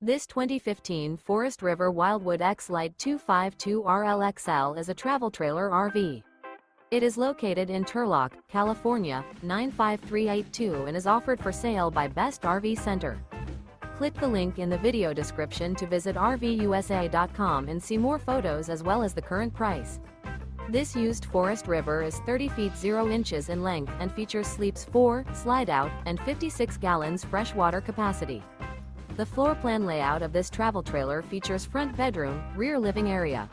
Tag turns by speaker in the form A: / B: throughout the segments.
A: This 2015 Forest River Wildwood X-Lite 252RLXL is a travel trailer RV. It is located in Turlock, California, 95382 and is offered for sale by Best RV Center. Click the link in the video description to visit RVUSA.com and see more photos as well as the current price. This used Forest River is 30 feet 0 inches in length and features sleeps 4, Slideout, and 56 gallons freshwater capacity. The floor plan layout of this travel trailer features front bedroom, rear living area.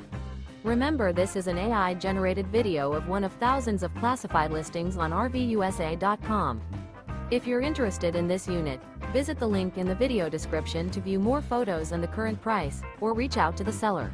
A: Remember, this is an AI-generated video of one of thousands of classified listings on RVUSA.com. If you're interested in this unit, visit the link in the video description to view more photos and the current price, or reach out to the seller.